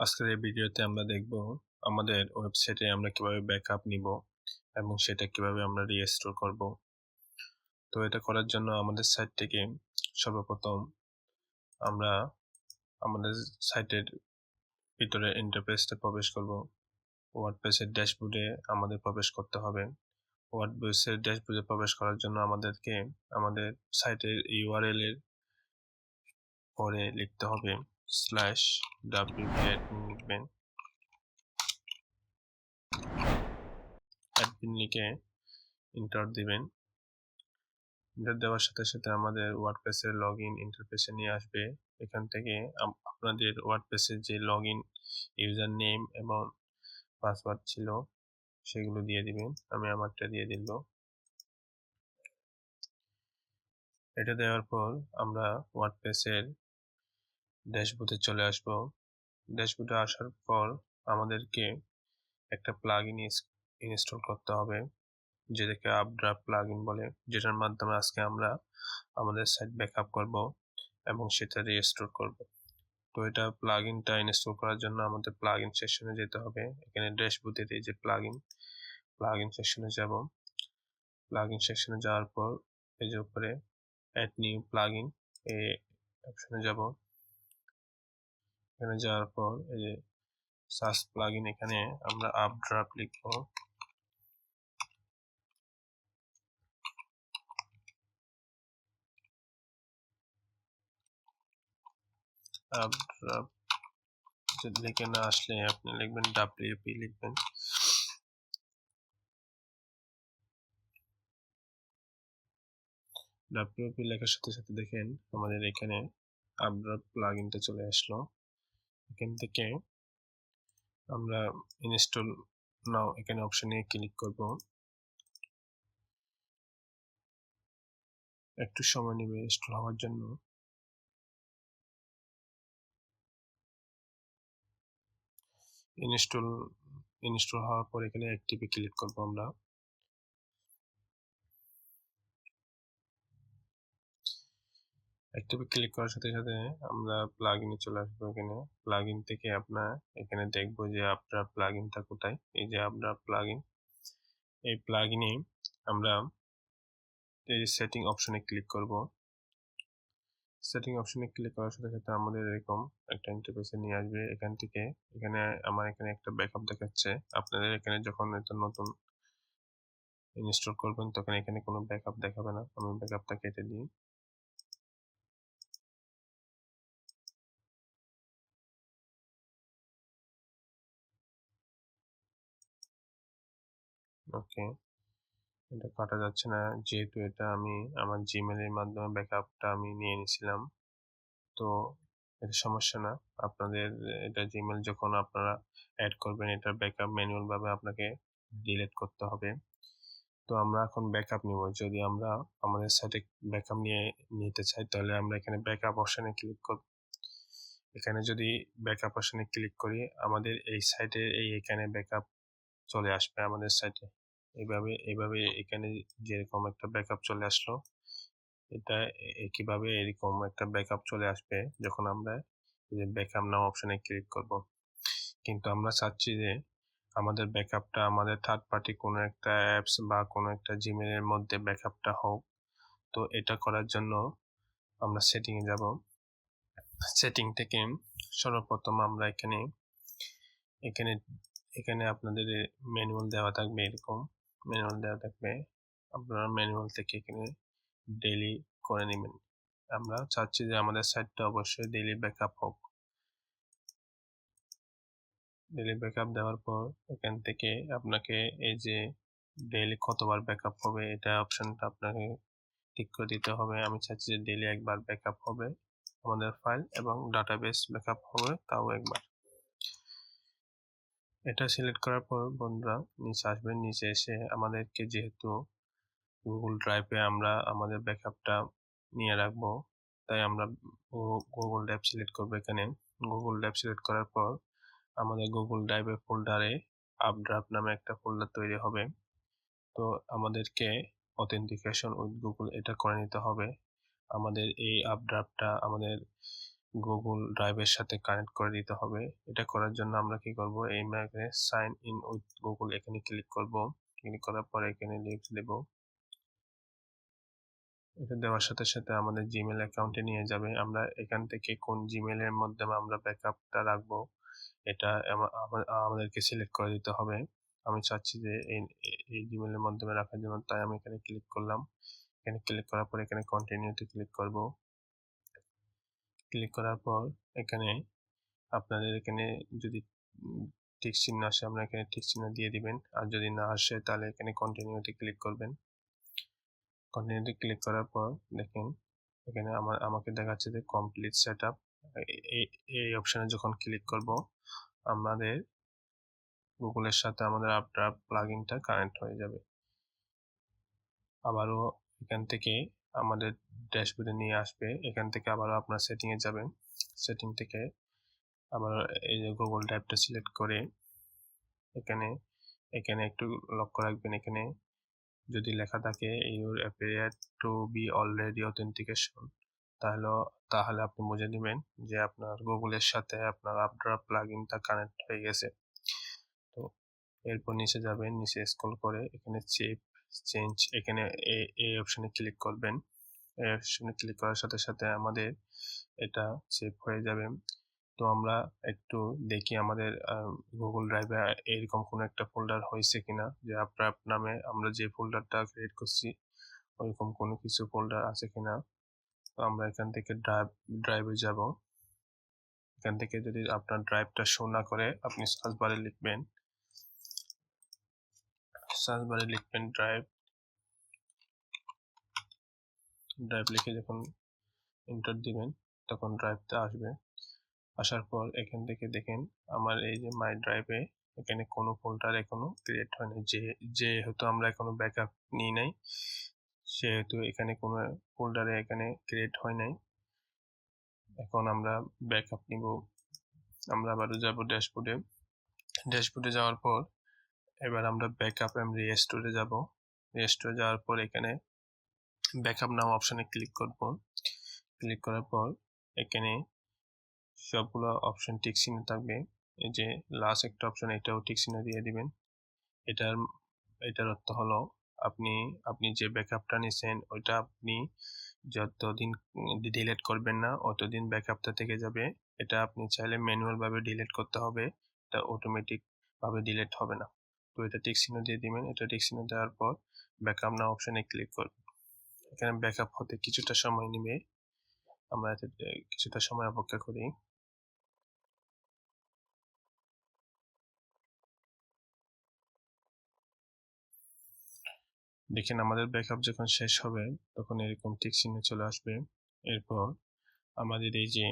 আজকের এই ভিডিওতে আমরা দেখব আমাদের ওয়েবসাইটে আমরা কিভাবে ব্যাকআপ নিব এবং সেটা কিভাবে আমরা রিস্টোর করব। তো এটা করার জন্য আমাদের সাইট থেকে সর্বপ্রথম আমরা আমাদের সাইটের ভিতরে ইন্টারফেসে প্রবেশ করব। ওয়ার্ডপ্রেসের ড্যাশবোর্ডে আমাদের প্রবেশ করতে হবে। ওয়ার্ডপ্রেসের ড্যাশবোর্ডে প্রবেশ করার জন্য আমাদেরকে আমাদের সাইটের ইউআরএল এর পরে লিখতে হবে /wp লিখবেন। অ্যাডমিন লিখে এন্টার দিবেন। এন্টার দেওয়ার সাথে সাথে আমাদের ওয়ার্ডপ্রেসের লগইন ইন্টারফেসে নিয়ে আসবে। এখান থেকে আপনাদের ওয়ার্ডপ্রেসের যে লগইন ইউজার নেম এবং পাসওয়ার্ড ছিল সেগুলো দিয়ে দিবেন। আমি আমারটা দিয়ে দিল। এটা দেওয়ার পর আমরা ওয়ার্ডপ্রেসের ড্যাশবোর্ডে চলে আসব। ড্যাশবোর্ডে আসার পর আমাদেরকে একটা প্লাগইন ইনস্টল করতে হবে, যেটাকে আপড্রাফট প্লাগইন বলে, যেটার মাধ্যমে আজকে আমরা আমাদের সাইট ব্যাকআপ করব এবং সেটা রিস্টোর করব। তো এটা প্লাগইনটা ইনস্টল করার জন্য আমাদের প্লাগইন সেকশনে যেতে হবে। এখানে ড্যাশবোর্ডে এই যে প্লাগইন সেকশনে যাব। প্লাগইন সেকশনে যাওয়ার পর এই যে উপরে অ্যাড নিউ প্লাগইন এই অপশনে যাব। এখানে যাওয়ার পর এই যে সার্চ প্লাগইন, এখানে আমরা আপড্রাফট লিখব। আপড্রাফট লিখে না আসলে আপনি লিখবেন WP লিখবেন। WP লেখার সাথে সাথে দেখেন আমাদের এখানে আপড্রাফট প্লাগইনটা চলে আসলো। এখান থেকে আমরা ইনস্টল নাও এখানে অপশনে ক্লিক করব। একটু সময় নেবে ইনস্টল হওয়ার জন্য। ইনস্টল হওয়ার পর এখানে অ্যাক্টিভে ক্লিক করব আমরা। অ্যাক্টিভে ক্লিক করার সাথে সাথে আমরা প্লাগইনে চলে আসবো। এখানে প্লাগইন থেকে আপনার এখানে দেখবো যে আপনার প্লাগইনটা কোথায়। এই যে আপনার প্লাগইন, এই প্লাগইনে আমরা এই সেটিং অপশনে ক্লিক করব। সেটিং অপশনে ক্লিক করার সাথে সাথে আমাদের এরকম একটা ইন্টারফেসে নিয়ে আসবে। এখান থেকে আমার এখানে একটা ব্যাকআপ দেখাচ্ছে। আপনাদের এখানে যখন এটা নতুন ইনস্টল করবেন তখন এখানে কোনো ব্যাকআপ দেখাবে না। আমি ব্যাকআপটা কেটে দিই। ওকে, এটা কাটা যাচ্ছে না যেহেতু এটা আমি আমার জিমেলের মাধ্যমে ব্যাকআপটা আমি নিয়ে নিয়েছিলাম। তো এটা সমস্যা না। আপনাদের এটা জিমেল যখন আপনারা অ্যাড করবেন এটার ব্যাকআপ ম্যানুয়াল ভাবে আপনাকে ডিলিট করতে হবে। তো আমরা এখন ব্যাকআপ নিব। যদি আমরা আমাদের সাইটে ব্যাকআপ নিতে চাই তাহলে আমরা এখানে ব্যাকআপ অপশনে ক্লিক করব। এখানে যদি ব্যাকআপ অপশনে ক্লিক করি আমাদের এই সাইটে এখানে ব্যাকআপ চলে আসবে আমাদের সাইটে। এইভাবে এখানে যেরকম একটা ব্যাকআপ চলে আসলো, এটা একইভাবে এরকম একটা ব্যাকআপ চলে আসবে যখন আমরা এই যে ব্যাকআপ নাও অপশনে ক্লিক করব। কিন্তু আমরা চাচ্ছি যে আমাদের ব্যাকআপটা আমাদের থার্ড পার্টি কোনো একটা অ্যাপস বা কোনো একটা জিমেলের মধ্যে ব্যাকআপটা হোক। তো এটা করার জন্য আমরা সেটিংয়ে যাব। সেটিং থেকে সর্বপ্রথম আমরা এখানে এখানে এখানে আপনাদের ম্যানুয়াল দেওয়া থাকবে, এরকম ম্যানুয়াল দেওয়া থাকবে। আপনারা ম্যানুয়াল থেকে এখানে ডেইলি করে নেবেন। আমরা চাচ্ছি যে আমাদের সাইটটা অবশ্যই ডেইলি ব্যাকআপ হোক। ডেইলি ব্যাকআপ দেওয়ার পর এখান থেকে আপনাকে এই যে ডেইলি কতবার ব্যাকআপ হবে এটা অপশনটা আপনাকে ঠিক করে দিতে হবে। আমি চাচ্ছি যে ডেইলি একবার ব্যাকআপ হবে আমাদের ফাইল এবং ডাটাবেস ব্যাকআপ হবে তাও একবার। এটা সিলেক্ট করার পর বন্ধুরা নিচে আসবেন। নিচে এসে আমাদেরকে যেহেতু গুগল ড্রাইভে আমরা আমাদের ব্যাকআপটা নিয়ে রাখবো তাই আমরা গুগল ড্রাইভ সিলেক্ট করবো। এখানে গুগল ড্রাইভ সিলেক্ট করার পর আমাদের গুগল ড্রাইভের ফোল্ডারে আপড্রাফট নামে একটা ফোল্ডার তৈরি হবে। তো আমাদেরকে অথেন্টিকেশন উইথ গুগল এটা করে নিতে হবে। আমাদের এই আপড্রাফটটা আমাদের গুগল ড্রাইভের সাথে কানেক্ট করে দিতে হবে। এটা করার জন্য আমরা কি করব, এই এখানে সাইন ইন উইথ গুগল এখানে ক্লিক করব। ক্লিক করার পরে এখানে লিঙ্ক দেব। এটা দেওয়ার সাথে সাথে আমাদের জিমেল অ্যাকাউন্টে নিয়ে যাবে। আমরা এখান থেকে কোন জিমেলের মাধ্যমে আমরা ব্যাকআপটা রাখবো এটা আমাদেরকে সিলেক্ট করে দিতে হবে। আমি চাচ্ছি যে এই জিমেলের মাধ্যমে রাখার জন্য, তাই আমি এখানে ক্লিক করলাম। এখানে ক্লিক করার পর এখানে কন্টিনিউতে ক্লিক করব। ক্লিক করার পর এখানে আপনাদের এখানে যদি টিক চিহ্ন আসে আমরা এখানে টিক চিহ্ন দিয়ে দিবেন, আর যদি না আসে তাহলে এখানে কন্টিনিউতে ক্লিক করবেন। কন্টিনিউতে ক্লিক করার পর দেখেন এখানে আমাকে দেখাচ্ছে যে কমপ্লিট সেটআপ। এই অপশনে যখন ক্লিক করব আমাদের গুগলের সাথে আমাদের আপড্রাফট প্লাগইনটা কানেক্ট হয়ে যাবে। আবারও এখান থেকে আমাদের ড্যাশবোর্ডে নিয়ে আসবে। এখান থেকে আবারও আপনার সেটিংয়ে যাবেন। সেটিং থেকে আবার এই যে গুগল ড্রাইভটা সিলেক্ট করে এখানে একটু লক্ষ্য রাখবেন। এখানে যদি লেখা থাকে your appear to be already authentication, তাহলে আপনি বুঝে নেবেন যে আপনার গুগলের সাথে আপনার আপড্রাফট প্লাগইনটা কানেক্ট হয়ে গেছে। তো এরপর নিচে যাবেন, নিচে স্ক্রল করে এখানে সেভ চেঞ্জ এখানে এই অপশনে ক্লিক করবেন। এই অপশনে ক্লিক করার সাথে সাথে আমাদের এটা সেভ হয়ে যাবে। তো আমরা একটু দেখি আমাদের গুগল ড্রাইভে এরকম কোনো একটা ফোল্ডার হয়েছে কিনা, যে আপড্রাফট নামে আমরা যে ফোল্ডারটা ক্রিয়েট করছি ওইরকম কোনো কিছু ফোল্ডার আছে কিনা। তো আমরা এখান থেকে ড্রাইভে যাব। এখান থেকে যদি আপনার ড্রাইভটা শো না করে আপনি সার্চ বারে লিখবেন ড্রাইভ লিখে যখন এন্টার দিবেন তখন ড্রাইভটা আসবে। আসার পর এখান থেকে দেখেন আমার এই যে মাই ড্রাইভে এখানে কোনো ফোল্ডার এখনো ক্রিয়েট হয়নি, যেহেতু আমরা এখনো ব্যাকআপ নিই নাই, সেহেতু এখানে কোনো ফোল্ডারে এখানে ক্রিয়েট হয় নাই। এখন আমরা ব্যাকআপ নিব। আমরা আবারও যাব ড্যাশবোর্ডে যাওয়ার পর এবার আমরা ব্যাকআপ এন্ড রিস্টোরে যাব। রিস্টোরে যাওয়ার পর এখানে ব্যাকআপ নাও অপশনে ক্লিক করব। ক্লিক করার পর এখানে সবগুলো অপশন টিক চিহ্ন থাকবে। এই যে লাস্ট একটা অপশন এটাও টিক চিহ্ন দিয়ে দিবেন। এটার অর্থ হলো আপনি যে ব্যাকআপটা নিছেন ওইটা আপনি যতদিন ডিলিট করবেন না অতদিন ব্যাকআপটা থেকে যাবে। এটা আপনি চাইলে ম্যানুয়াল ভাবে ডিলিট করতে হবে, এটা অটোমেটিক ভাবে ডিলিট হবে না। তো এটা টিক চিহ্ন দিয়ে দিবেন। এটা টিক চিহ্ন দেওয়ার পর ব্যাকআপ নাও অপশনে ক্লিক করবেন। এখানে ব্যাকআপ হতে কিছুটা সময় নেবে, আমরা কিছুটা সময় অপেক্ষা করি। দেখেন আমাদের ব্যাকআপ যখন শেষ হবে তখন এরকম টিক চিহ্ন চলে আসবে। এরপর আমাদের এই যে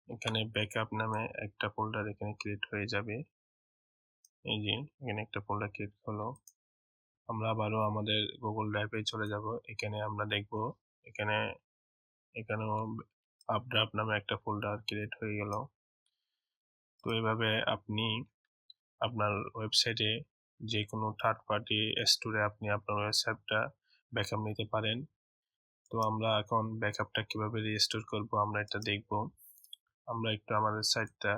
এখানে ব্যাকআপ নামে একটা ফোল্ডার এখানে ক্রিয়েট হয়ে যাবে। এই যে এখানে একটা ফোল্ডার ক্রিয়েট হলো। আমরা আবারও আমাদের গুগল ড্রাইভে চলে যাব। এখানে আমরা দেখব এখানেও আপড্রাফট নামে একটা ফোল্ডার ক্রিয়েট হয়ে গেল। তো এইভাবে আপনি আপনার ওয়েবসাইটে যে কোনো থার্ড পার্টি স্টোরে আপনি আপনার ওয়েবসাইটটা ব্যাকআপ নিতে পারেন। তো আমরা এখন ব্যাকআপটা কিভাবে রিস্টোর করব আমরা এটা দেখব। আমরা একটু আমাদের সাইটটা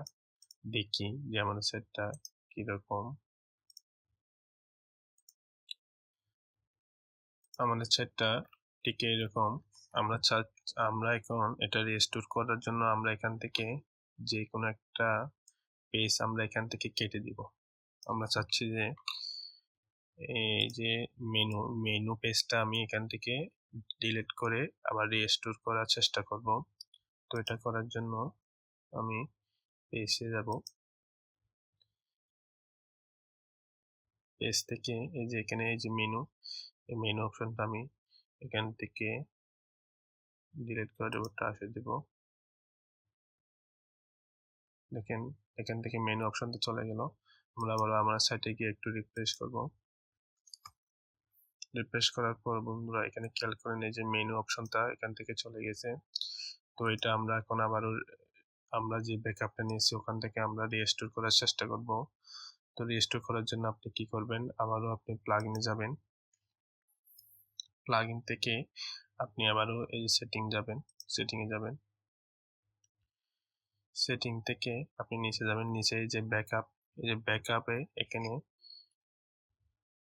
দেখি যে আমাদের সাইটটা কিরকম। আমাদের সাইটটা ঠিক এরকম। আমরা এখন এটা রিস্টোর করার জন্য আমরা এখান থেকে যে কোনো একটা পেজ আমরা এখান থেকে কেটে দিব। আমরা চাচ্ছি যে এই যে মেনু পেজটা আমি এখান থেকে ডিলিট করে আবার রিস্টোর করার চেষ্টা করব। তো এটা করার জন্য আমি পেজে যাব। পেজ থেকে এই যে এখানে এই যে এই মেনু অপশনটা আমি এখান থেকে ডিলিট করে দেবো, ট্রাশে দেব। দেখেন এখান থেকে মেনু অপশনটা চলে গেল। আমরা আবার আমার সাইটে গিয়ে একটু রিফ্রেশ করব। রিফ্রেশ করার পর বন্ধুরা এখানে খেয়াল করেন এই যে মেনু অপশনটা এখান থেকে চলে গেছে। তো এটা আমরা এখন আবারও আমরা যে ব্যাকআপটা নিয়েছি ওখান থেকে আমরা রিস্টোর করার চেষ্টা করব। তো রিস্টোর করার জন্য আপনি কি করবেন, আবারও আপনি প্লাগইনে যাবেন। প্লাগইন থেকে আপনি আবারও এই সেটিংয়ে যাবেন। সেটিং থেকে আপনি নিচে যাবেন, নিচে যে ব্যাকআপ, এই যে ব্যাকআপে এখানে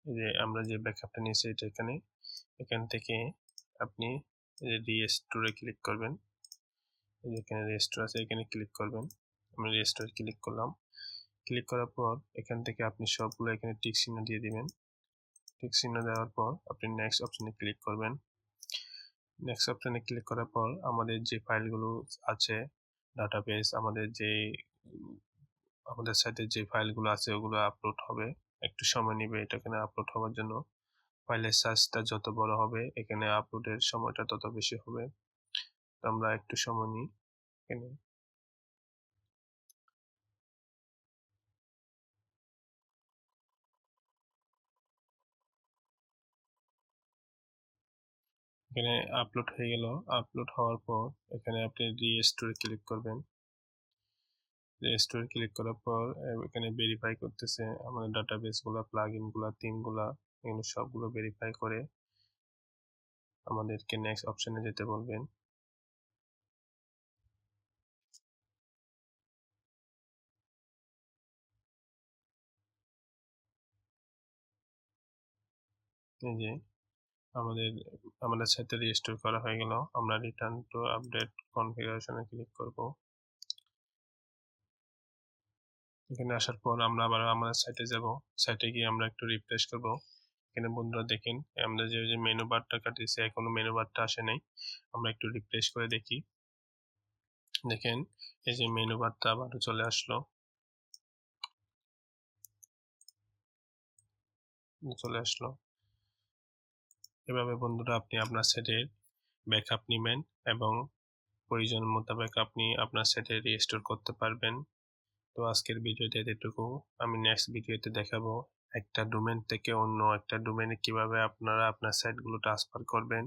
যে আমরা যে ব্যাকআপটা নিয়েছি এটা এখান থেকে আপনি রিস্টোরে ক্লিক করবেন। এখানে রিস্টোর আছে, এখানে ক্লিক করবেন। আমি রিস্টোরে ক্লিক করলাম। ক্লিক করার পর এখান থেকে আপনি সবগুলো এখানে টিক চিহ্ন দিয়ে দিবেন। টিক চিহ্ন দেওয়ার পর আপনি নেক্সট অপশনে ক্লিক করবেন। নেক্সট অপশনে ক্লিক করার পর আমাদের যে ফাইলগুলো আছে ডাটাবেস, আমাদের সাইটে যে ফাইলগুলো আছে ওগুলো আপলোড হবে, একটু সময় নেবে এটা এখানে আপলোড হওয়ার জন্য। ফাইলের সাইজটা যত বড় হবে এখানে আপলোডের সময়টা তত বেশি হবে। তো আমরা একটু সময় নিই। এখানে এখানে আপলোড হয়ে গেল। আপলোড হওয়ার পর এখানে আপনি রিস্টোরে ক্লিক করবেন। রিস্টোরে ক্লিক করার পর এখানে ভেরিফাই করতেছে আমাদের ডাটাবেসগুলো, প্লাগইনগুলো, থিমগুলো, এগুলো সবগুলো ভেরিফাই করে আমাদেরকে নেক্সট অপশনে যেতে বলবেন। এই যে আমাদের সাথে রেজিস্টার করা হয়ে গেল। আমরা রিটার্ন টু আপডেট কনফিগারেশনে ক্লিক করব। এখানে আসার পর আমরা আবার আমাদের সাইটে যাব। সাইটে গিয়ে আমরা একটু রিফ্রেশ করব। এখানে বন্ধুরা দেখেন আমরা যে মেনু বারটা কাটিয়েছি এখনো মেনু বারটা আসে নাই। আমরা একটু রিফ্রেশ করে দেখি। দেখেন এই যে মেনু বারটা আবারও চলে আসলো। এভাবে বন্ধুরা আপনি আপনার সেটের ব্যাকআপ নেবেন এবং প্রয়োজন মোতাবেক আপনি আপনার সেটে রিস্টোর করতে পারবেন। তো আজকের ভিডিওতে এতটুকু। আমি নেক্সট ভিডিওতে দেখাবো একটা ডোমেন থেকে অন্য একটা ডোমেনে কিভাবে আপনারা আপনার সাইটগুলো ট্রান্সফার করবেন,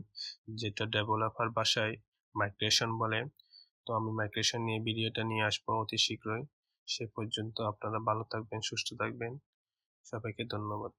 যেটা ডেভেলপার ভাষায় মাইগ্রেশন বলে। তো আমি মাইগ্রেশন নিয়ে ভিডিওটা নিয়ে আসবো অতি শীঘ্রই। সে পর্যন্ত আপনারা ভালো থাকবেন, সুস্থ থাকবেন। সবাইকে ধন্যবাদ।